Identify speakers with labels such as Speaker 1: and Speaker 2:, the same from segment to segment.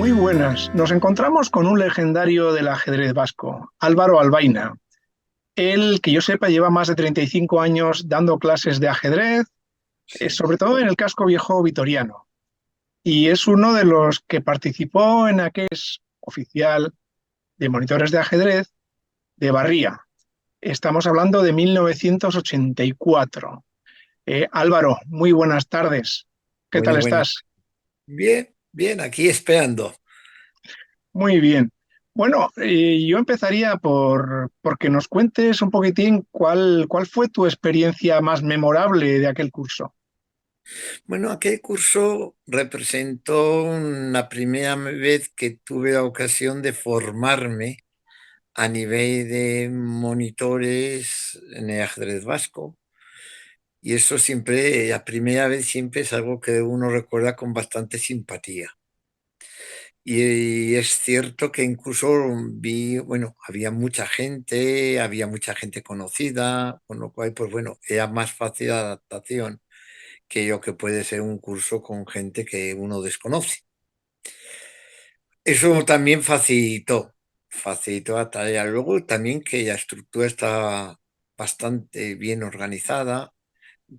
Speaker 1: Muy buenas. Nos encontramos con un legendario del ajedrez vasco, Álvaro Albaina. Él, que yo sepa, lleva más de 35 años dando clases de ajedrez,
Speaker 2: Sí.
Speaker 1: sobre todo en el casco viejo vitoriano. Y es uno de los que participó en aquel oficial de monitores de ajedrez de Barría. Estamos hablando de 1984. Álvaro, muy buenas tardes. ¿Qué tal
Speaker 2: Bueno, bueno.
Speaker 1: estás?
Speaker 2: Bien, bien, aquí esperando.
Speaker 1: Muy bien. Bueno, yo empezaría por que nos cuentes un poquitín cuál fue tu experiencia más memorable de aquel curso.
Speaker 2: Bueno, aquel curso representó la primera vez que tuve la ocasión de formarme a nivel de monitores en el ajedrez vasco. Y eso siempre, la primera vez siempre es algo que uno recuerda con bastante simpatía. Y es cierto que incluso vi, bueno, había mucha gente conocida, con lo cual, pues bueno, era más fácil la adaptación que lo que puede ser un curso con gente que uno desconoce. Eso también facilitó la tarea. Luego también que la estructura está bastante bien organizada,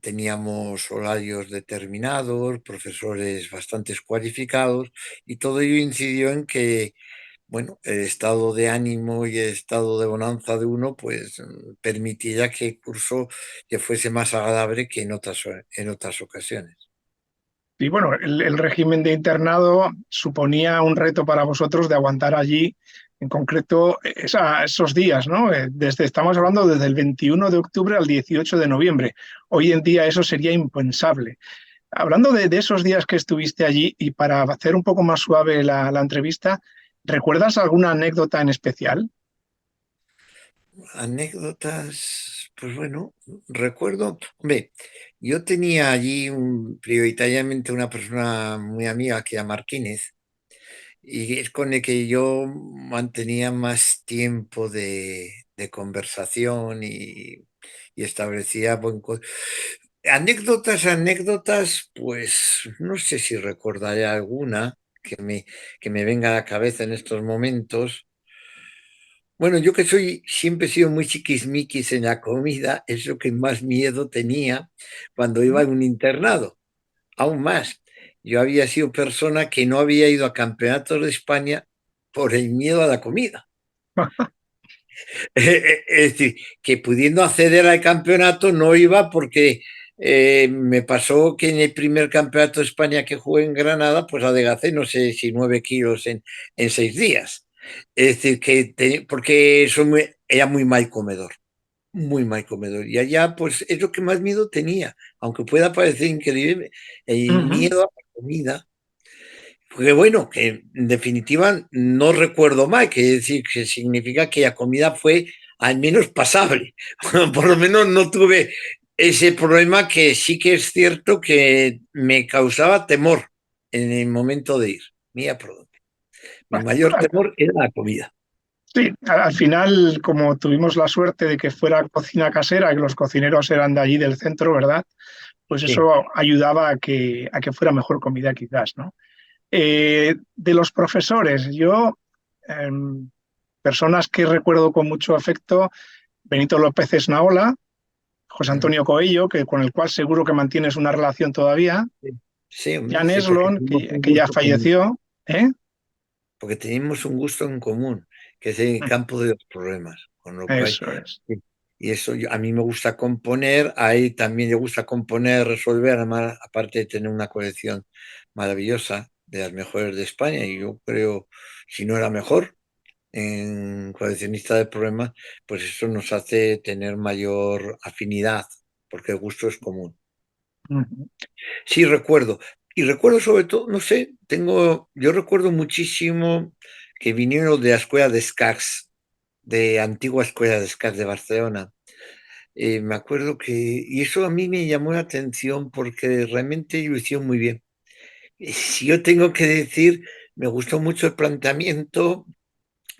Speaker 2: teníamos horarios determinados, profesores bastante cualificados y todo ello incidió en que, bueno, el estado de ánimo y el estado de bonanza de uno, pues permitía que el curso ya fuese más agradable que en otras ocasiones.
Speaker 1: Y bueno, el régimen de internado suponía un reto para vosotros de aguantar allí, en concreto, esos días, ¿no? Estamos hablando desde el 21 de octubre al 18 de noviembre. Hoy en día eso sería impensable. Hablando de esos días que estuviste allí y para hacer un poco más suave la entrevista, ¿recuerdas alguna anécdota en especial?
Speaker 2: Anécdotas, pues bueno, recuerdo, hombre, yo tenía allí prioritariamente una persona muy amiga que era Martínez, y es con el que yo mantenía más tiempo de conversación y establecía anécdotas, pues no sé si recordaré alguna que me venga a la cabeza en estos momentos. Bueno, yo que siempre he sido muy chiquismiquis en la comida, es lo que más miedo tenía cuando iba a un internado. Aún más, yo había sido persona que no había ido a campeonatos de España por el miedo a la comida. Es decir, que pudiendo acceder al campeonato no iba porque me pasó que en el primer campeonato de España que jugué en Granada, pues adelgacé no sé si 9 kilos en 6 días. Es decir, porque era muy mal comedor, muy mal comedor. Y allá, pues es lo que más miedo tenía, aunque pueda parecer increíble, el
Speaker 1: Ujú.
Speaker 2: miedo a la comida. Porque bueno, que en definitiva no recuerdo mal, que decir que significa que la comida fue al menos pasable. Por lo menos no tuve ese problema que sí que es cierto que me causaba temor en el momento de ir. Mira por dónde. Mi
Speaker 1: Bueno,
Speaker 2: mayor temor era la comida.
Speaker 1: sí, al final, como tuvimos la suerte de que fuera cocina casera, que los cocineros eran de allí del centro, ¿verdad? Pues
Speaker 2: Sí.
Speaker 1: eso ayudaba a que fuera mejor comida quizás, ¿no? De los profesores, yo, eh, personas que recuerdo con mucho afecto, Benito López Esnaola, José
Speaker 2: Mm.
Speaker 1: Antonio Coello, que, con el cual seguro que mantienes una relación todavía,
Speaker 2: Sí, sí, hombre,
Speaker 1: Jan
Speaker 2: sí, porque
Speaker 1: Eslon,
Speaker 2: tenemos un
Speaker 1: que ya
Speaker 2: gusto común.
Speaker 1: falleció, ¿eh?
Speaker 2: Porque tenemos un gusto en común, que es el campo de los problemas. Con lo cual,
Speaker 1: Eso es.
Speaker 2: sí. Y eso a mí me gusta componer, a él también le gusta componer, resolver, además, aparte de tener una colección maravillosa de las mejores de España, y yo creo, si no era mejor, en coleccionista de problemas, pues eso nos hace tener mayor afinidad, porque el gusto es común.
Speaker 1: Ujú.
Speaker 2: Sí, recuerdo. Y recuerdo sobre todo, no sé, yo recuerdo muchísimo que vinieron de la escuela de Escacs, de antigua escuela de Escacs de Barcelona. Me acuerdo y eso a mí me llamó la atención porque realmente lo hicieron muy bien. Y si yo tengo que decir, me gustó mucho el planteamiento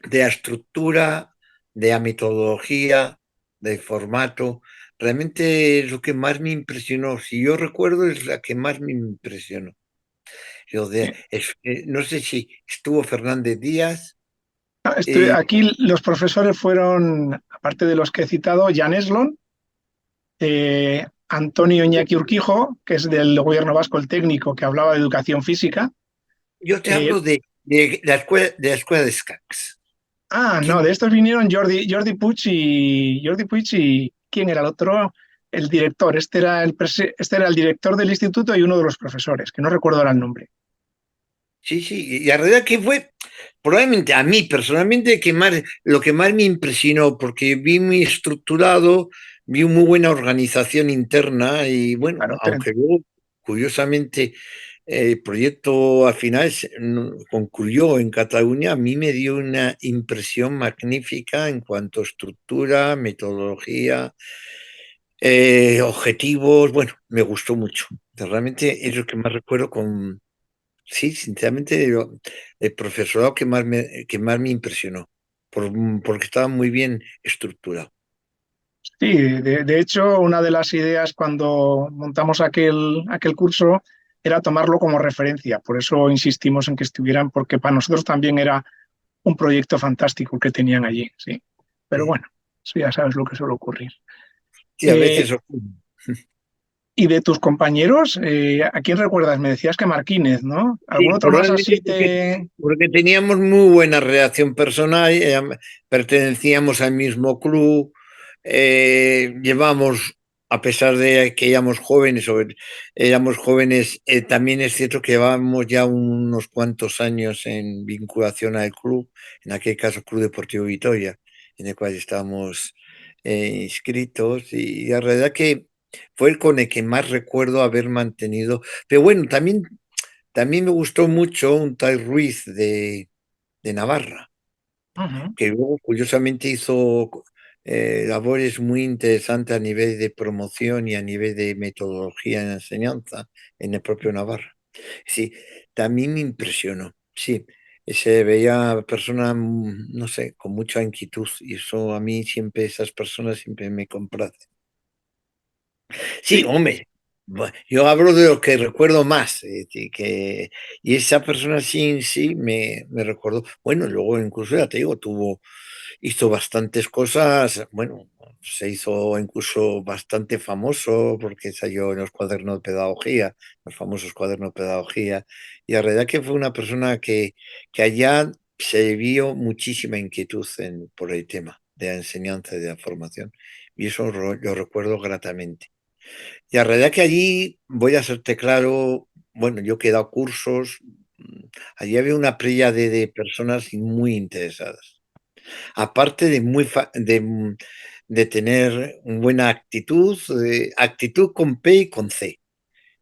Speaker 2: de la estructura, de la metodología, del formato. Realmente es lo que más me impresionó. Si yo recuerdo, es la que más me impresionó.
Speaker 1: Sí.
Speaker 2: No sé si estuvo Fernández Díaz. eh,
Speaker 1: Aquí los profesores fueron, aparte de los que he citado, Jan Eslon, Antonio Iñaki Urquijo, que es del gobierno vasco, el técnico que hablaba de educación física.
Speaker 2: yo te
Speaker 1: Eh,
Speaker 2: hablo de la escuela de Escacs.
Speaker 1: no,
Speaker 2: ¿Quién?
Speaker 1: de estos vinieron Jordi Puig y ¿quién era el otro? El director. Este era el director del instituto y uno de los profesores, que no recuerdo ahora el nombre.
Speaker 2: Sí, sí, y la realidad que fue probablemente a mí personalmente lo que más me impresionó, porque vi muy estructurado, vi muy buena organización interna y bueno,
Speaker 1: Claro,
Speaker 2: aunque luego, curiosamente, el proyecto al final concluyó en Cataluña, a mí me dio una impresión magnífica en cuanto a estructura, metodología, objetivos, bueno, me gustó mucho. Realmente es lo que más recuerdo con. Sí, sinceramente, el profesorado que más me impresionó, porque estaba muy bien estructurado.
Speaker 1: sí, de hecho, una de las ideas cuando montamos aquel curso era tomarlo como referencia. Por eso insistimos en que estuvieran, porque para nosotros también era un proyecto fantástico que tenían allí, sí. Pero
Speaker 2: Sí,
Speaker 1: bueno, eso ya sabes lo que suele ocurrir.
Speaker 2: sí, a
Speaker 1: Eh,
Speaker 2: veces ocurre.
Speaker 1: y de tus compañeros, ¿a quién recuerdas? Me decías que Martínez, ¿no? ¿Algún
Speaker 2: Sí,
Speaker 1: otro más
Speaker 2: probablemente
Speaker 1: así te...
Speaker 2: porque teníamos muy buena relación personal, pertenecíamos al mismo club, llevamos, a pesar de que éramos jóvenes, también es cierto que llevábamos ya unos cuantos años en vinculación al club, en aquel caso Club Deportivo Vitoria, en el cual estábamos inscritos, y la verdad que fue el con el que más recuerdo haber mantenido. Pero bueno, también me gustó mucho un tal Ruiz de Navarra,
Speaker 1: Ujú.
Speaker 2: que luego curiosamente hizo labores muy interesantes a nivel de promoción y a nivel de metodología en la enseñanza en el propio Navarra. Sí, también me impresionó, sí. Se veía persona, no sé, con mucha inquietud y eso a mí siempre, esas personas siempre me complacen. Sí,
Speaker 1: Sí,
Speaker 2: hombre, yo hablo de lo que recuerdo más, y esa persona sí, sí me recordó. Bueno, luego incluso, ya te digo, hizo bastantes cosas, bueno, se hizo incluso bastante famoso porque salió en los cuadernos de pedagogía, los famosos cuadernos de pedagogía, y la verdad que fue una persona que allá se vio muchísima inquietud por el tema de la enseñanza y de la formación, y eso lo recuerdo gratamente. Y la realidad que allí, voy a serte claro, bueno, yo que he dado cursos, allí había una playa de personas muy interesadas. Aparte de de tener una buena actitud, actitud con P y con C.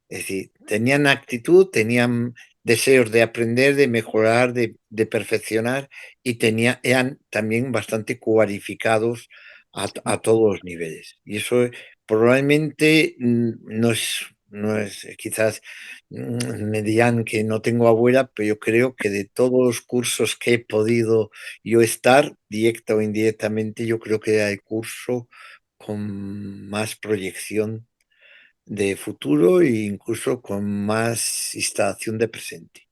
Speaker 2: Es decir, tenían actitud, tenían deseos de aprender, de mejorar, de perfeccionar y eran también bastante cualificados a todos los niveles. Y eso probablemente no es quizás, me dirán que no tengo abuela, pero yo creo que de todos los cursos que he podido yo estar, directa o indirectamente, yo creo que era el curso con más proyección de futuro e incluso con más instalación de presente.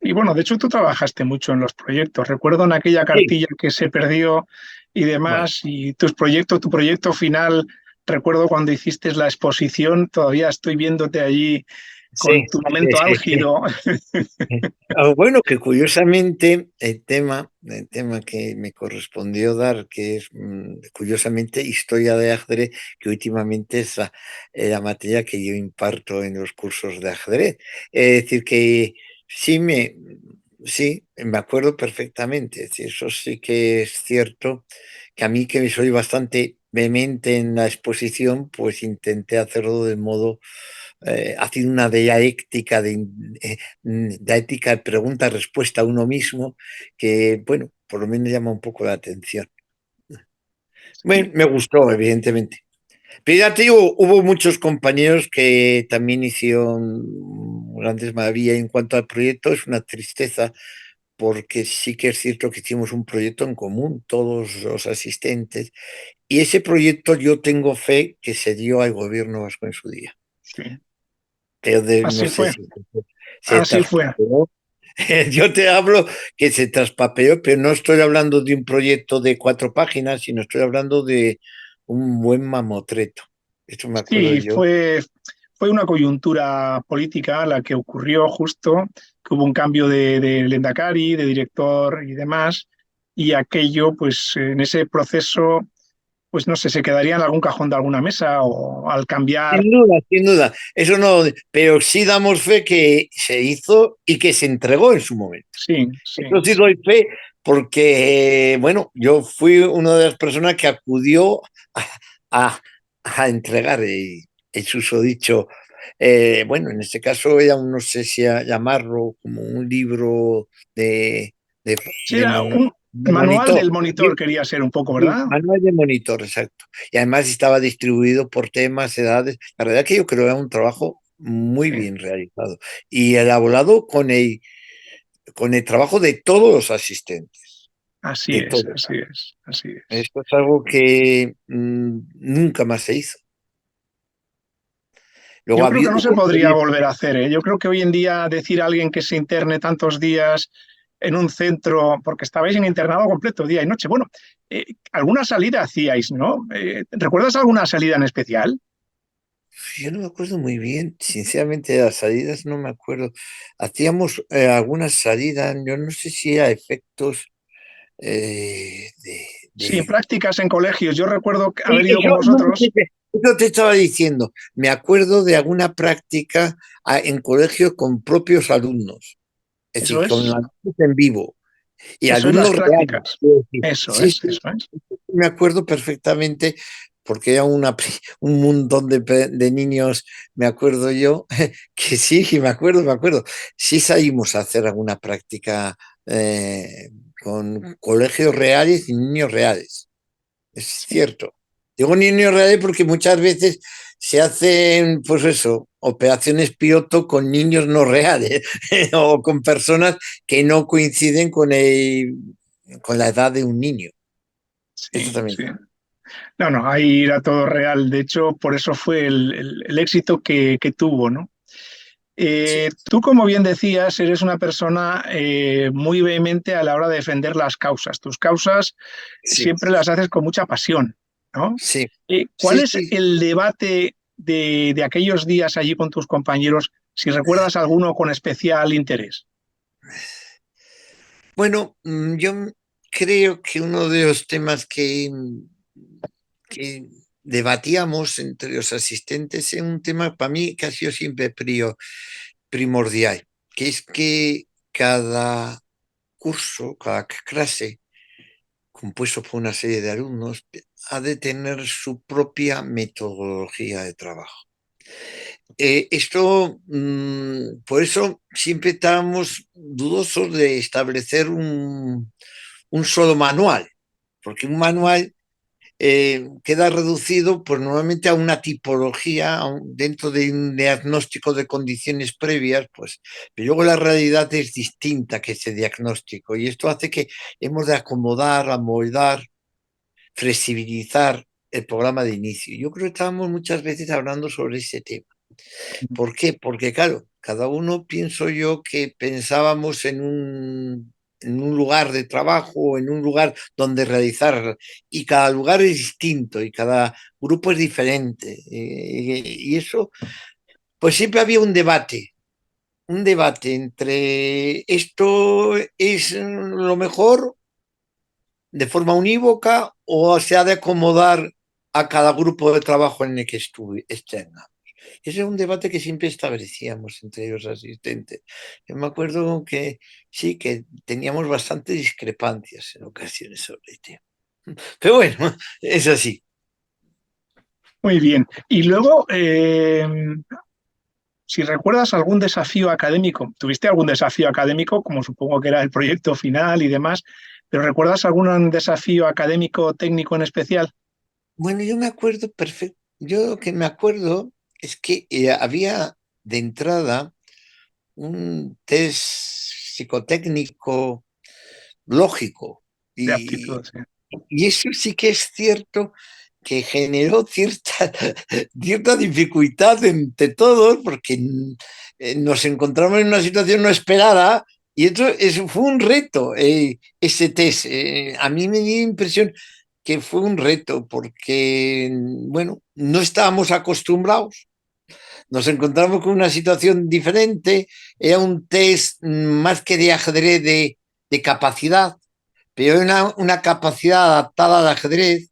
Speaker 1: y bueno, de hecho tú trabajaste mucho en los proyectos. Recuerdo en aquella
Speaker 2: Sí,
Speaker 1: cartilla que se perdió y
Speaker 2: bueno,
Speaker 1: demás, y tu proyecto final, recuerdo cuando hiciste la exposición, todavía estoy viéndote allí
Speaker 2: sí,
Speaker 1: con tu
Speaker 2: sí,
Speaker 1: momento
Speaker 2: sí, sí.
Speaker 1: álgido.
Speaker 2: Bueno, que curiosamente el tema que me correspondió dar, que es curiosamente historia de ajedrez, que últimamente es la materia que yo imparto en los cursos de ajedrez. Es decir, que sí me acuerdo perfectamente. Es decir, eso sí que es cierto, que a mí que soy bastante vehemente en la exposición, pues intenté hacerlo de modo, haciendo una dialéctica de ética de pregunta-respuesta a uno mismo, que, bueno, por lo menos llama un poco la atención.
Speaker 1: Sí,
Speaker 2: Bueno, me gustó, evidentemente. Pero ya te digo, hubo muchos compañeros que también hicieron grandes maravillas. En cuanto al proyecto, es una tristeza, porque sí que es cierto que hicimos un proyecto en común, todos los asistentes, y ese proyecto yo tengo fe que se dio al gobierno vasco en su día.
Speaker 1: sí,
Speaker 2: Pero no
Speaker 1: así
Speaker 2: sé
Speaker 1: fue.
Speaker 2: si. Se
Speaker 1: Así fue.
Speaker 2: traspapeó. Yo te hablo que se traspapeó, pero no estoy hablando de un proyecto de 4 páginas, sino estoy hablando de un buen mamotreto. Eso me acuerdo
Speaker 1: Sí,
Speaker 2: yo.
Speaker 1: fue una coyuntura política la que ocurrió justo, que hubo un cambio de Lehendakari, de director y demás, y aquello, pues en ese proceso, pues no sé, se quedaría en algún cajón de alguna mesa o al cambiar.
Speaker 2: Sin duda, sin duda. Eso no, pero sí damos fe que se hizo y que se entregó en su momento.
Speaker 1: Sí, sí,
Speaker 2: Eso sí
Speaker 1: sí,
Speaker 2: doy fe porque, bueno, yo fui una de las personas que acudió a, a entregar el susodicho. Bueno, en este caso ya no sé si llamarlo como un libro de, de,
Speaker 1: sí,
Speaker 2: de
Speaker 1: era
Speaker 2: mono-
Speaker 1: un
Speaker 2: de
Speaker 1: manual
Speaker 2: monitor.
Speaker 1: del monitor, quería ser un poco,
Speaker 2: Sí,
Speaker 1: ¿verdad?
Speaker 2: manual de monitor, exacto. Y además estaba distribuido por temas, edades. La verdad que yo creo que era un trabajo muy
Speaker 1: Sí,
Speaker 2: bien realizado y elaborado con el trabajo de todos los asistentes,
Speaker 1: así
Speaker 2: de
Speaker 1: es,
Speaker 2: todos.
Speaker 1: así es, así es.
Speaker 2: Esto es algo que nunca más se hizo. Luego
Speaker 1: Yo
Speaker 2: ha
Speaker 1: creo que
Speaker 2: habido
Speaker 1: no se podría volver a hacer, ¿eh? Yo creo que hoy en día decir a alguien que se interne tantos días en un centro, porque estabais en internado completo día y noche. Bueno, alguna salida hacíais, ¿no? ¿Recuerdas alguna salida en especial?
Speaker 2: yo no me acuerdo muy bien, sinceramente, de las salidas no me acuerdo. Hacíamos algunas salidas, yo no sé si a efectos eh, de,
Speaker 1: Sí,
Speaker 2: de
Speaker 1: prácticas en colegios. Yo recuerdo
Speaker 2: Sí,
Speaker 1: haber ido con
Speaker 2: no,
Speaker 1: vosotros.
Speaker 2: eso te estaba diciendo. Me acuerdo de alguna práctica en colegio con propios alumnos, es
Speaker 1: Eso
Speaker 2: decir, con
Speaker 1: es,
Speaker 2: alumnos en vivo y
Speaker 1: eso es las
Speaker 2: alumnos reales.
Speaker 1: prácticas.
Speaker 2: Quiero decir.
Speaker 1: Eso
Speaker 2: Sí,
Speaker 1: es,
Speaker 2: sí,
Speaker 1: eso es.
Speaker 2: me acuerdo perfectamente porque era un montón de niños, me acuerdo yo, que sí, me acuerdo, me acuerdo. Sí salimos a hacer alguna práctica con colegios reales y niños reales. Es
Speaker 1: Sí,
Speaker 2: cierto. Digo niños reales porque muchas veces se hacen, pues eso, operaciones piloto con niños no reales o con personas que no coinciden con la edad de un niño. Esto
Speaker 1: sí,
Speaker 2: también.
Speaker 1: sí. No, no, ahí era todo real. De hecho, por eso fue el éxito que tuvo, ¿no?
Speaker 2: Sí,
Speaker 1: Tú, como bien decías, eres una persona muy vehemente a la hora de defender las causas. Tus causas
Speaker 2: sí,
Speaker 1: siempre las haces con mucha pasión, ¿no?
Speaker 2: sí,
Speaker 1: ¿Cuál
Speaker 2: sí,
Speaker 1: es
Speaker 2: sí.
Speaker 1: el debate de aquellos días allí con tus compañeros, si recuerdas alguno con especial interés?
Speaker 2: Bueno, yo creo que uno de los temas que debatíamos entre los asistentes es un tema para mí que ha sido siempre primordial, que es que cada curso, cada clase, compuesto por una serie de alumnos, ha de tener su propia metodología de trabajo. Por eso siempre estábamos dudosos de establecer un solo manual, porque un manual queda reducido pues normalmente a una tipología dentro de un diagnóstico de condiciones previas, pues, pero luego la realidad es distinta que ese diagnóstico y esto hace que hemos de acomodar, amoldar, flexibilizar el programa de inicio. Yo creo que estábamos muchas veces hablando sobre ese tema. ¿Por qué? Porque claro, cada uno pienso yo que pensábamos en un lugar de trabajo, en un lugar donde realizar, y cada lugar es distinto y cada grupo es diferente. Y eso, pues siempre había un debate entre esto es lo mejor de forma unívoca o se ha de acomodar a cada grupo de trabajo en el que estén. Ese es un debate que siempre establecíamos entre los asistentes. Yo me acuerdo que sí, que teníamos bastantes discrepancias en ocasiones sobre el tema. Pero bueno, es así.
Speaker 1: Muy bien. Y luego, si recuerdas algún desafío académico, tuviste algún desafío académico, como supongo que era el proyecto final y demás, pero ¿recuerdas algún desafío académico técnico en especial?
Speaker 2: Bueno, yo me acuerdo perfecto. Yo lo que me acuerdo es que había de entrada un test psicotécnico lógico
Speaker 1: De
Speaker 2: y,
Speaker 1: aptitud, sí.
Speaker 2: y eso sí que es cierto que generó cierta dificultad entre todos, porque nos encontramos en una situación no esperada y eso fue un reto, ese test. A mí me dio impresión que fue un reto porque, bueno, no estábamos acostumbrados, nos encontramos con una situación diferente, era un test más que de ajedrez de capacidad, pero una capacidad adaptada al ajedrez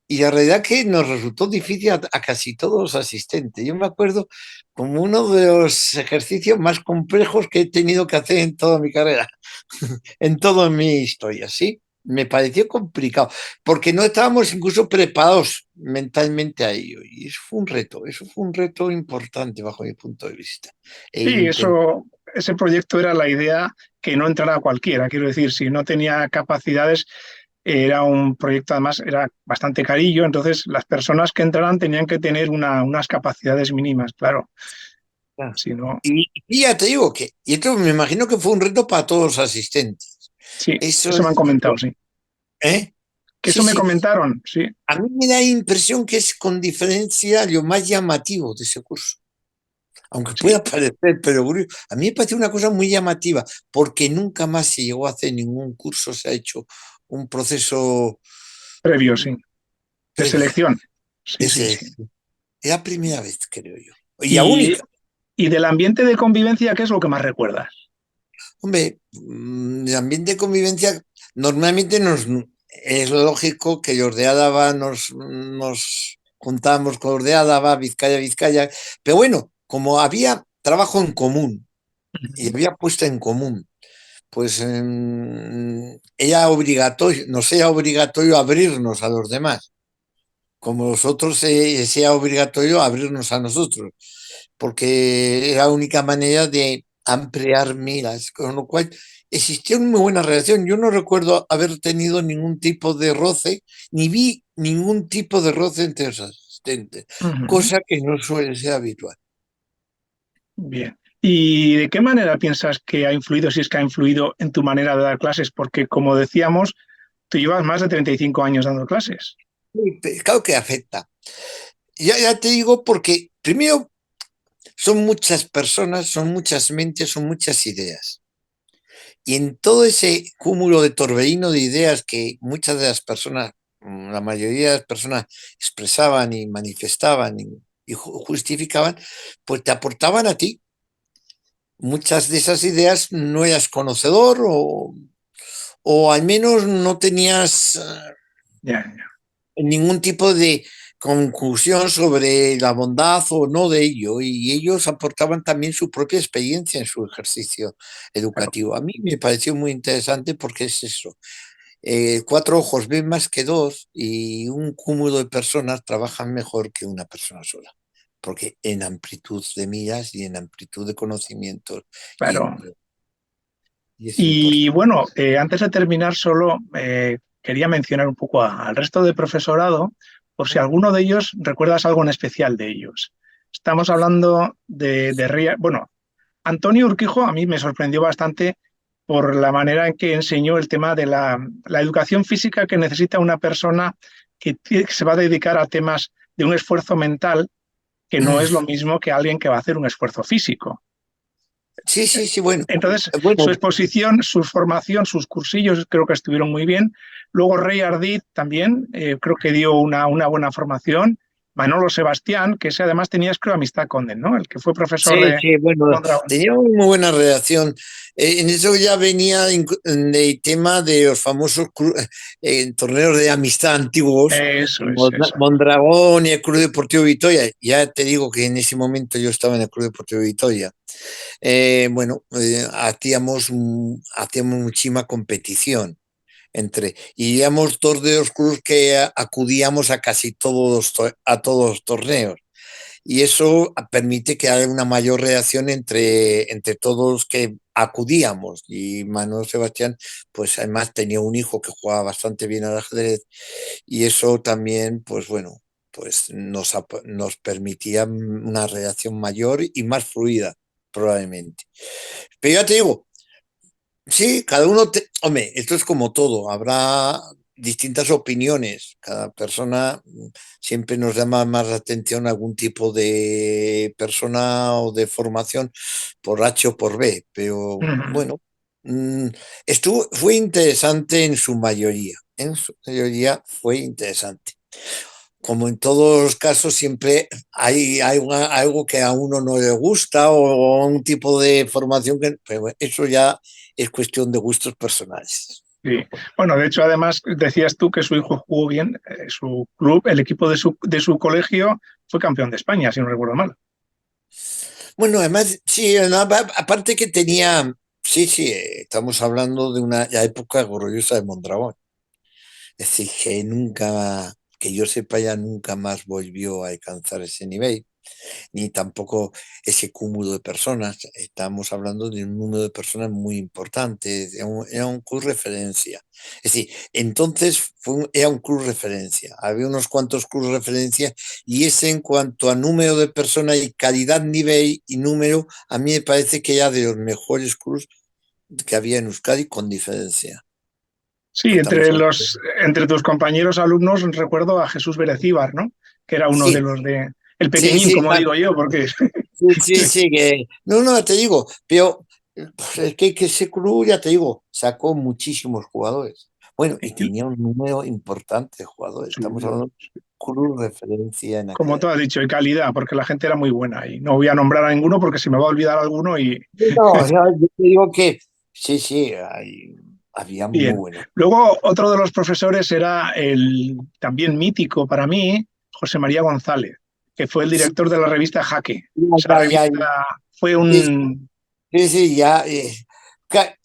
Speaker 2: y la realidad que nos resultó difícil a casi todos los asistentes. Yo me acuerdo como uno de los ejercicios más complejos que he tenido que hacer en toda mi carrera, en toda mi historia, ¿sí? Me pareció complicado, porque no estábamos incluso preparados mentalmente a ello. Y eso fue un reto importante bajo mi punto de vista. E
Speaker 1: Sí,
Speaker 2: intent-
Speaker 1: ese proyecto era la idea que no entrara cualquiera. Quiero decir, si no tenía capacidades, era un proyecto, además, era bastante carillo, entonces las personas que entraran tenían que tener unas capacidades mínimas, claro. Si no,
Speaker 2: y ya te digo que, y esto me imagino que fue un reto para todos los asistentes.
Speaker 1: sí,
Speaker 2: Eso
Speaker 1: eso me han
Speaker 2: es,
Speaker 1: comentado, sí.
Speaker 2: ¿eh?
Speaker 1: Que
Speaker 2: Sí,
Speaker 1: eso me
Speaker 2: sí.
Speaker 1: comentaron, sí.
Speaker 2: A mí me da impresión que es con diferencia lo más llamativo de ese curso. Aunque
Speaker 1: Sí,
Speaker 2: pueda parecer perogrullo, a mí me parece una cosa muy llamativa, porque nunca más se llegó a hacer ningún curso, se ha hecho un proceso
Speaker 1: previo, sí. De
Speaker 2: previo.
Speaker 1: selección. Sí, sí,
Speaker 2: Ese
Speaker 1: sí.
Speaker 2: es la primera vez, creo yo. Y la
Speaker 1: Y,
Speaker 2: única.
Speaker 1: y del ambiente de convivencia, ¿qué es lo que más recuerdas?
Speaker 2: Hombre, el ambiente de convivencia normalmente es lógico que los de Álava nos juntamos con los de Álava, Vizcaya, Vizcaya, pero bueno, como había trabajo en común y había puesta en común, pues nos era obligatorio abrirnos a los demás, como nosotros sea obligatorio abrirnos a nosotros, porque era la única manera de ampliar miras, con lo cual existía una muy buena relación. Yo no recuerdo haber tenido ningún tipo de roce, ni vi ningún tipo de roce entre los asistentes,
Speaker 1: Ujú.
Speaker 2: cosa que no suele ser habitual.
Speaker 1: Bien. ¿Y de qué manera piensas que ha influido, si es que ha influido en tu manera de dar clases? Porque, como decíamos, tú llevas más de 35 años dando clases.
Speaker 2: Sí, claro que afecta. Ya te digo porque primero son muchas personas, son muchas mentes, son muchas ideas. Y en todo ese cúmulo de torbellino de ideas que muchas de las personas, la mayoría de las personas expresaban y manifestaban y justificaban, pues te aportaban a ti. Muchas de esas ideas no eras conocedor o al menos no tenías
Speaker 1: Ya, ya.
Speaker 2: ningún tipo de conclusión sobre la bondad o no de ello, y ellos aportaban también su propia experiencia en su ejercicio
Speaker 1: Claro.
Speaker 2: educativo. A mí me pareció muy interesante porque es eso. Cuatro ojos ven más que dos y un cúmulo de personas trabajan mejor que una persona sola, porque en amplitud de miras y en amplitud de conocimientos y,
Speaker 1: Claro.
Speaker 2: y es
Speaker 1: Y
Speaker 2: importante.
Speaker 1: bueno, antes de terminar, solo quería mencionar un poco al resto de profesorado, por si alguno de ellos recuerdas algo en especial de ellos. Estamos hablando bueno, Antonio Urquijo a mí me sorprendió bastante por la manera en que enseñó el tema de la educación física que necesita una persona que se va a dedicar a temas de un esfuerzo mental, que no es lo mismo que alguien que va a hacer un esfuerzo físico.
Speaker 2: Sí, sí, sí, bueno,
Speaker 1: Entonces, su
Speaker 2: bueno,
Speaker 1: exposición, su formación, sus cursillos creo que estuvieron muy bien. Luego Rey Ardit también creo que dio una buena formación. Manolo Sebastián, que ese además tenías creo amistad con él, ¿no? El que fue profesor
Speaker 2: sí,
Speaker 1: de
Speaker 2: sí, bueno,
Speaker 1: Mondragón.
Speaker 2: tenía una muy buena relación. En eso ya venía el tema de los famosos torneos de amistad antiguos,
Speaker 1: Eso
Speaker 2: en
Speaker 1: es, eso.
Speaker 2: Mondragón y el Club Deportivo Vitoria. Ya te digo que en ese momento yo estaba en el Club Deportivo Vitoria. Bueno, hacíamos muchísima competición y éramos dos de los clubes que acudíamos a casi a todos los torneos y eso permite que haya una mayor reacción entre todos los que acudíamos. Y Manuel Sebastián, pues además tenía un hijo que jugaba bastante bien al ajedrez y eso también, pues bueno, pues nos permitía una reacción mayor y más fluida, probablemente. Pero ya te digo, sí, cada uno, hombre, esto es como todo, habrá distintas opiniones. Cada persona siempre nos llama más la atención algún tipo de persona o de formación por H o por B, pero
Speaker 1: Ujú.
Speaker 2: bueno, fue interesante en su mayoría. En su mayoría fue interesante. Como en todos los casos, siempre hay algo que a uno no le gusta o un tipo de formación que, pero bueno, eso ya es cuestión de gustos personales.
Speaker 1: Sí. Bueno, de hecho, además, decías tú que su hijo jugó bien, su club, el equipo de su colegio fue campeón de España, si no recuerdo mal.
Speaker 2: Bueno, además, sí, no, aparte que tenía, sí, sí, estamos hablando de una época gloriosa de Mondragón. Es decir, que nunca, que yo sepa, ya nunca más volvió a alcanzar ese nivel, ni tampoco ese cúmulo de personas. Estamos hablando de un número de personas muy importante, era un club referencia. Es decir, entonces era un club referencia. Había unos cuantos clubes referencia y ese en cuanto a número de personas y calidad, nivel y número, a mí me parece que era de los mejores clubes que había en Euskadi con diferencia.
Speaker 1: Sí,
Speaker 2: Estamos hablando.
Speaker 1: entre tus compañeros alumnos recuerdo a Jesús Berezíbar, ¿no? Que era uno de
Speaker 2: Sí,
Speaker 1: los de el
Speaker 2: sí,
Speaker 1: pequeñín,
Speaker 2: sí,
Speaker 1: como digo yo, porque
Speaker 2: sí, sí, sí, que... No, no, te digo, pero pues, es que ese club, ya te digo, sacó muchísimos jugadores. Bueno, y tenía un número importante de jugadores. Estamos hablando de un club referencia en
Speaker 1: como
Speaker 2: aquella
Speaker 1: tú has
Speaker 2: época.
Speaker 1: dicho, y calidad, porque la gente era muy buena. Y no voy a nombrar a ninguno porque se me va a olvidar alguno y
Speaker 2: No, o sea, yo te digo que sí, sí, había muy
Speaker 1: bien.
Speaker 2: buenos.
Speaker 1: Luego, otro de los profesores era el también mítico para mí, José María González, que fue el
Speaker 2: Sí,
Speaker 1: director de la revista Jaque. Esa
Speaker 2: ya, ya,
Speaker 1: revista
Speaker 2: ya.
Speaker 1: fue
Speaker 2: Sí,
Speaker 1: un...
Speaker 2: sí, sí, ya.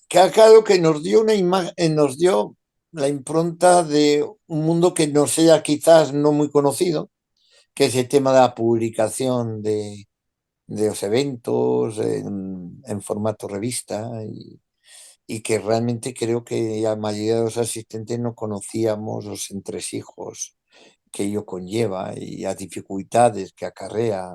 Speaker 2: Claro que nos dio una imagen, nos dio la impronta de un mundo que no sea quizás no muy conocido, que es el tema de la publicación de los eventos en formato revista y que realmente creo que la mayoría de los asistentes no conocíamos los entresijos que ello conlleva y las dificultades que acarrea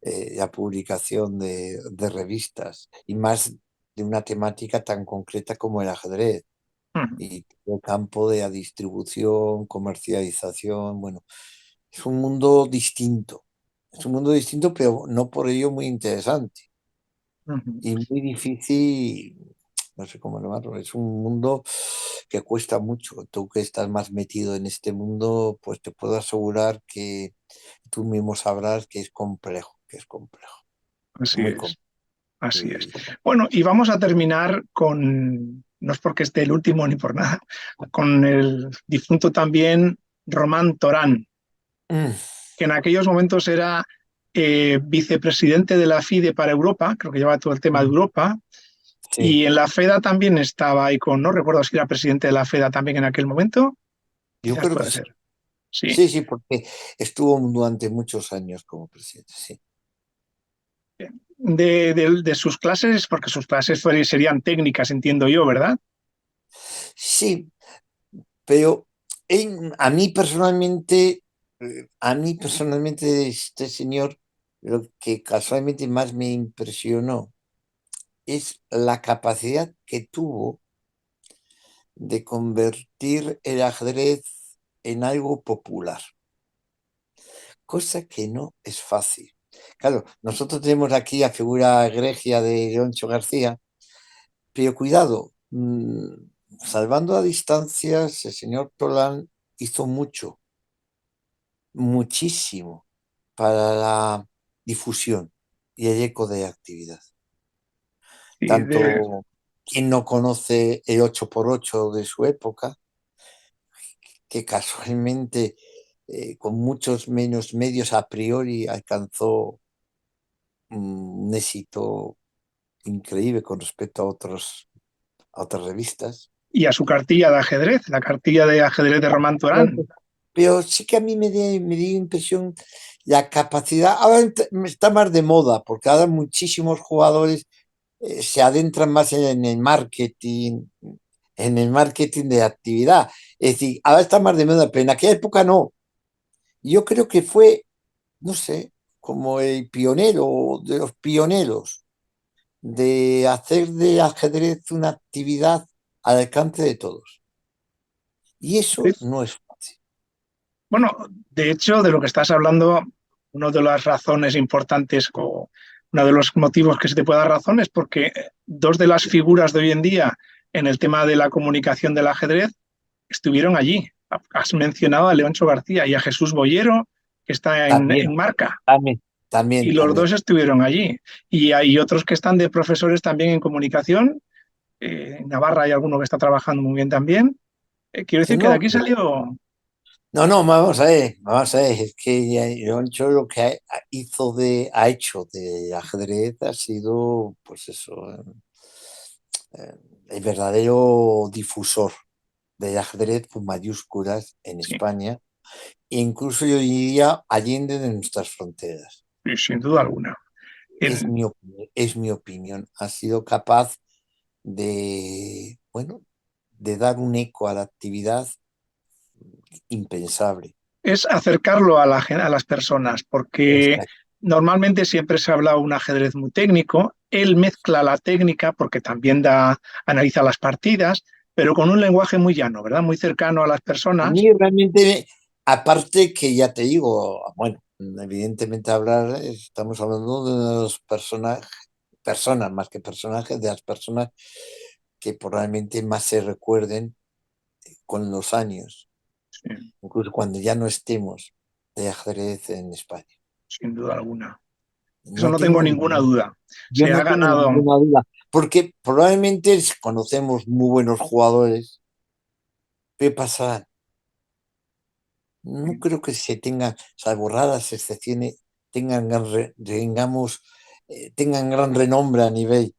Speaker 2: la publicación de revistas y más de una temática tan concreta como el ajedrez y todo el campo de la distribución, comercialización, bueno, es un mundo distinto. Es un mundo distinto, pero no por ello muy interesante y muy difícil, no sé cómo llamarlo. Es un mundo que cuesta mucho. Tú que estás más metido en este mundo, pues te puedo asegurar que tú mismo sabrás que es complejo,
Speaker 1: Así
Speaker 2: muy
Speaker 1: es.
Speaker 2: complejo.
Speaker 1: Así es.
Speaker 2: Y,
Speaker 1: Bueno, y vamos a terminar con, no es porque esté el último ni por nada, con el difunto también Román Torán,
Speaker 2: mm,
Speaker 1: que en aquellos momentos era vicepresidente de la FIDE para Europa, creo que llevaba todo el tema de Europa,
Speaker 2: sí,
Speaker 1: y en la FEDA también estaba ahí con, no recuerdo si era presidente de la FEDA también en aquel momento,
Speaker 2: yo
Speaker 1: quizás
Speaker 2: creo que
Speaker 1: puede
Speaker 2: sí.
Speaker 1: ser, sí.
Speaker 2: Sí, sí, porque estuvo durante muchos años como presidente, sí.
Speaker 1: De sus clases, porque sus clases serían técnicas, entiendo yo, ¿verdad?
Speaker 2: Sí, pero a mí personalmente de este señor, lo que casualmente más me impresionó es la capacidad que tuvo de convertir el ajedrez en algo popular, cosa que no es fácil. Claro, nosotros tenemos aquí la figura egregia de Leoncho García, pero cuidado, salvando a distancias, el señor Tolan hizo mucho, muchísimo para la difusión y el eco de actividad.
Speaker 1: Y de,
Speaker 2: Tanto quien no conoce el 8x8 de su época, que casualmente con muchos menos medios a priori alcanzó un éxito increíble con respecto a otras revistas.
Speaker 1: y a su cartilla de ajedrez, la cartilla de ajedrez de Román Torán.
Speaker 2: Pero sí que a mí me dio impresión la capacidad, ahora está más de moda, porque ahora muchísimos jugadores se adentran más en el marketing de actividad. Es decir, ahora está más de moda, pero en aquella época no. Yo creo que fue, no sé, como el pionero de los pioneros de hacer de ajedrez una actividad al alcance de todos. Y eso no es fácil.
Speaker 1: Bueno, de hecho, de lo que estás hablando, una de las razones importantes o uno de los motivos que se te puede dar razón es porque dos de las figuras de hoy en día en el tema de la comunicación del ajedrez estuvieron allí. Has mencionado a Leoncho García y a Jesús Boyero, que está
Speaker 2: También,
Speaker 1: en Marca,
Speaker 2: también,
Speaker 1: y
Speaker 2: también,
Speaker 1: los
Speaker 2: también.
Speaker 1: dos estuvieron allí. Y hay otros que están de profesores también en comunicación. En Navarra hay alguno que está trabajando muy bien también. Quiero
Speaker 2: Sí,
Speaker 1: decir que de
Speaker 2: no,
Speaker 1: aquí salió.
Speaker 2: no, no, vamos a ver, es que Leoncho lo que ha hecho de ajedrez ha sido, pues eso, eh, el verdadero difusor del ajedrez con mayúsculas en
Speaker 1: Sí,
Speaker 2: España, e incluso yo diría allende de nuestras fronteras.
Speaker 1: sí, sin duda alguna. El,
Speaker 2: Es mi opinión. Ha sido capaz de, bueno, de dar un eco a la actividad impensable.
Speaker 1: es acercarlo a, a las personas, porque
Speaker 2: Exacto.
Speaker 1: normalmente siempre se habla un ajedrez muy técnico, él mezcla la técnica porque también analiza las partidas, pero con un lenguaje muy llano, ¿verdad? Muy cercano a las
Speaker 2: A
Speaker 1: personas.
Speaker 2: mí realmente, aparte que ya te digo, bueno, evidentemente estamos hablando de los personas más que personajes, de las personas que probablemente más se recuerden con los años,
Speaker 1: Sí,
Speaker 2: incluso cuando ya no estemos de ajedrez en España.
Speaker 1: sin duda alguna. Eso
Speaker 2: No
Speaker 1: no tengo
Speaker 2: tengo
Speaker 1: ninguna
Speaker 2: ninguna,
Speaker 1: duda.
Speaker 2: yo
Speaker 1: Se ha
Speaker 2: no tengo
Speaker 1: ganado.
Speaker 2: ninguna duda, porque probablemente conocemos muy buenos jugadores. ¿Qué pasa? No creo que se tengan, salvo raras excepciones, tengan gran renombre a nivel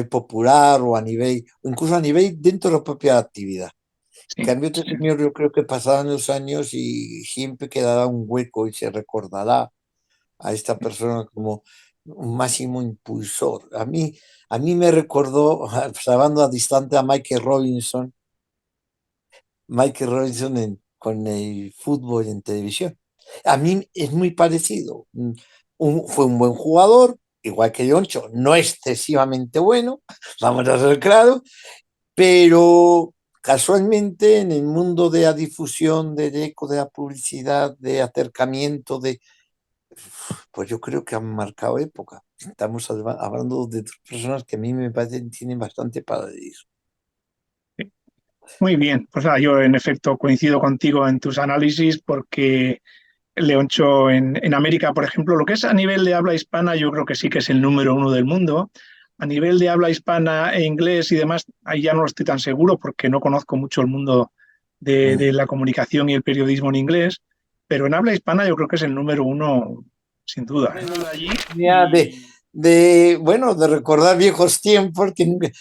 Speaker 2: popular o o incluso a nivel dentro de la propia actividad. En
Speaker 1: Sí,
Speaker 2: cambio, este
Speaker 1: sí,
Speaker 2: señor yo creo que pasarán los años y siempre quedará un hueco y se recordará a esta persona como un máximo impulsor. A mí me recordó, salvando a distante, a Michael Robinson con el fútbol en televisión. A mí es muy parecido. Fue un buen jugador, igual que Yoncho, no excesivamente bueno, vamos a ser claros, pero casualmente en el mundo de la difusión, del eco, de la publicidad, de acercamiento, pues yo creo que han marcado época. Estamos hablando de dos personas que a mí me parecen tienen bastante para decir.
Speaker 1: sí. Muy bien. Pues nada, yo en efecto coincido contigo en tus análisis porque Leoncho en América, por ejemplo, lo que es a nivel de habla hispana, yo creo que sí que es el número uno del mundo. A nivel de habla hispana e inglés y demás, ahí ya no estoy tan seguro porque no conozco mucho el mundo de la comunicación y el periodismo en inglés, pero en habla hispana yo creo que es el número uno, sin duda.
Speaker 2: Menos
Speaker 1: Allí
Speaker 2: oportunidad bueno, de recordar viejos tiempos, que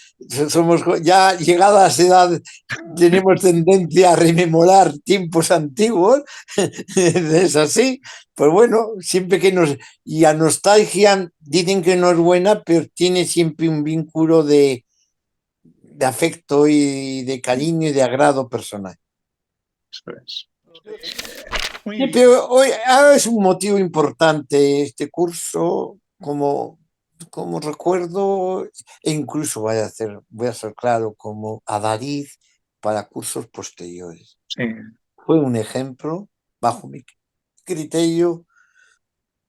Speaker 2: somos ya llegadas a edad, tenemos tendencia a rememorar tiempos antiguos, es así, pues bueno, siempre que y a nostalgia dicen que no es buena, pero tiene siempre un vínculo de afecto y de cariño y de agrado personal.
Speaker 1: eso es. Muy
Speaker 2: Sí,
Speaker 1: bien.
Speaker 2: pero hoy ahora es un motivo importante este curso, como recuerdo, e incluso voy a ser claro, como adaliz para cursos posteriores.
Speaker 1: Sí.
Speaker 2: Fue un ejemplo, bajo mi criterio,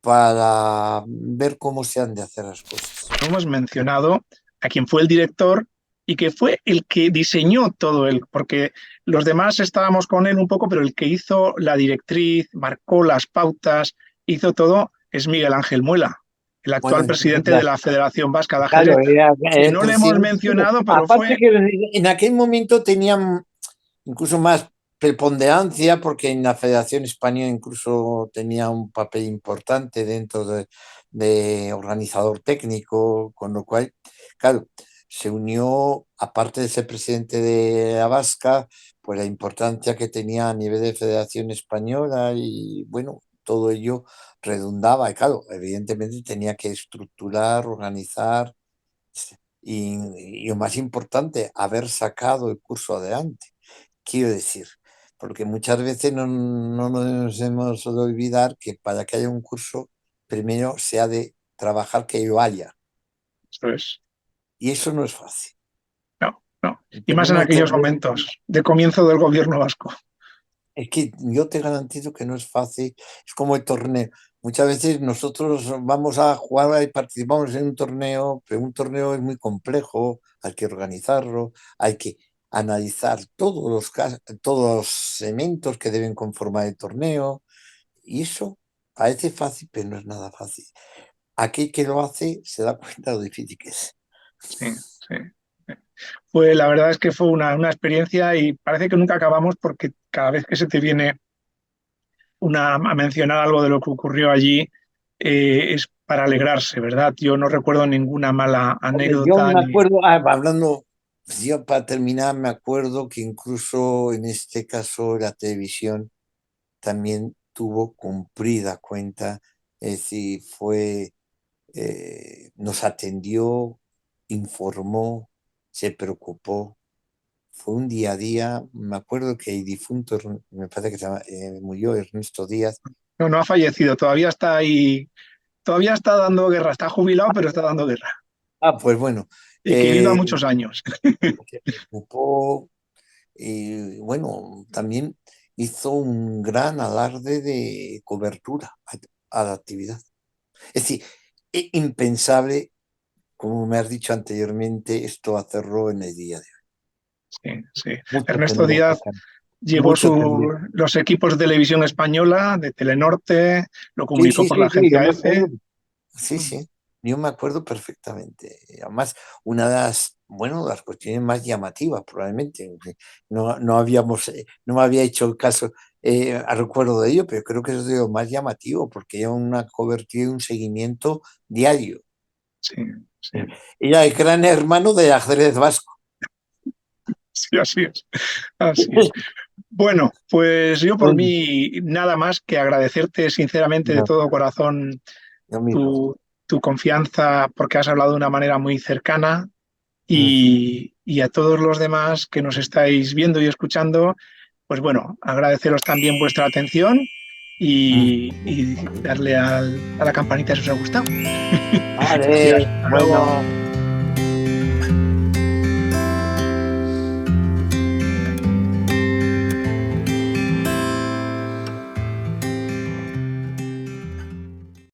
Speaker 2: para ver cómo se han de hacer las cosas.
Speaker 1: No hemos mencionado a quien fue el director y que fue el que diseñó todo él, porque los demás estábamos con él un poco, pero el que hizo la directriz, marcó las pautas, hizo todo, es Miguel Ángel Muela, el
Speaker 2: Bueno,
Speaker 1: actual
Speaker 2: entonces
Speaker 1: presidente de la Federación Vasca de
Speaker 2: claro,
Speaker 1: Ajedrez,
Speaker 2: era
Speaker 1: que
Speaker 2: el
Speaker 1: no le hemos
Speaker 2: presidente.
Speaker 1: mencionado, pero
Speaker 2: Aparte
Speaker 1: fue,
Speaker 2: que en aquel momento tenían incluso más preponderancia, porque en la Federación Española incluso tenía un papel importante dentro de organizador técnico, con lo cual, claro, se unió, aparte de ser presidente de la Vasca, pues la importancia que tenía a nivel de Federación Española y bueno, todo ello redundaba, y claro, evidentemente tenía que estructurar, organizar y lo más importante, haber sacado el curso adelante. Quiero decir, porque muchas veces no nos hemos de olvidar que para que haya un curso, primero se ha de trabajar que lo haya.
Speaker 1: eso es,
Speaker 2: Y eso no es fácil.
Speaker 1: no, no. Y más en
Speaker 2: Tenemos
Speaker 1: aquellos
Speaker 2: torneos.
Speaker 1: momentos de comienzo del gobierno vasco.
Speaker 2: Es que yo te garantizo que no es fácil, es como el torneo. Muchas veces nosotros vamos a jugar y participamos en un torneo, pero un torneo es muy complejo, hay que organizarlo, hay que analizar todos los elementos que deben conformar el torneo, y eso parece fácil, pero no es nada fácil. Aquel que lo hace se da cuenta de lo difícil que es.
Speaker 1: Sí, sí. Pues la verdad es que fue una experiencia y parece que nunca acabamos porque cada vez que se te viene a mencionar algo de lo que ocurrió allí, es para alegrarse, ¿verdad? Yo no recuerdo ninguna mala
Speaker 2: Hombre, yo
Speaker 1: anécdota
Speaker 2: me
Speaker 1: ni...
Speaker 2: acuerdo, hablando, pues yo para terminar, me acuerdo que incluso en este caso la televisión también tuvo cumplida cuenta, es decir, nos atendió, informó, se preocupó, fue un día a día. Me acuerdo que el difunto, me parece que murió Ernesto Díaz.
Speaker 1: No, no ha fallecido, todavía está ahí, todavía está dando guerra, está jubilado, pero está dando guerra.
Speaker 2: Pues bueno,
Speaker 1: Y que viva
Speaker 2: eh,
Speaker 1: muchos años.
Speaker 2: se preocupó. Y bueno, también hizo un gran alarde de cobertura a la actividad. Es decir, es impensable, como me has dicho anteriormente, esto hacerlo en el día de hoy.
Speaker 1: Sí, sí.
Speaker 2: Mucho
Speaker 1: Ernesto
Speaker 2: tendría que
Speaker 1: Díaz
Speaker 2: cambiar.
Speaker 1: llevó
Speaker 2: Mucho tendría.
Speaker 1: los equipos de televisión española, de Telenorte, lo
Speaker 2: Sí,
Speaker 1: comunicó
Speaker 2: sí,
Speaker 1: por la
Speaker 2: sí, sí, yo
Speaker 1: agencia
Speaker 2: me acuerdo.
Speaker 1: EFE.
Speaker 2: Sí, sí, yo me acuerdo perfectamente. Y además, una de las, bueno, las cuestiones más llamativas, probablemente. No me había hecho el caso al recuerdo de ello, pero creo que eso es de lo más llamativo, porque era una cobertura y un seguimiento diario.
Speaker 1: Sí, sí,
Speaker 2: Era el gran hermano del ajedrez vasco.
Speaker 1: sí, así es. Así es. Bueno, pues yo por
Speaker 2: Bueno,
Speaker 1: mí nada más que agradecerte sinceramente de
Speaker 2: no,
Speaker 1: todo corazón
Speaker 2: lo mismo.
Speaker 1: tu confianza porque has hablado de una manera muy cercana
Speaker 2: Mm,
Speaker 1: y a todos los demás que nos estáis viendo y escuchando, pues bueno, agradeceros también vuestra atención
Speaker 2: mm.
Speaker 1: y darle a la campanita si os ha gustado.
Speaker 2: Vale,
Speaker 1: Gracias. Hasta luego.
Speaker 2: bueno.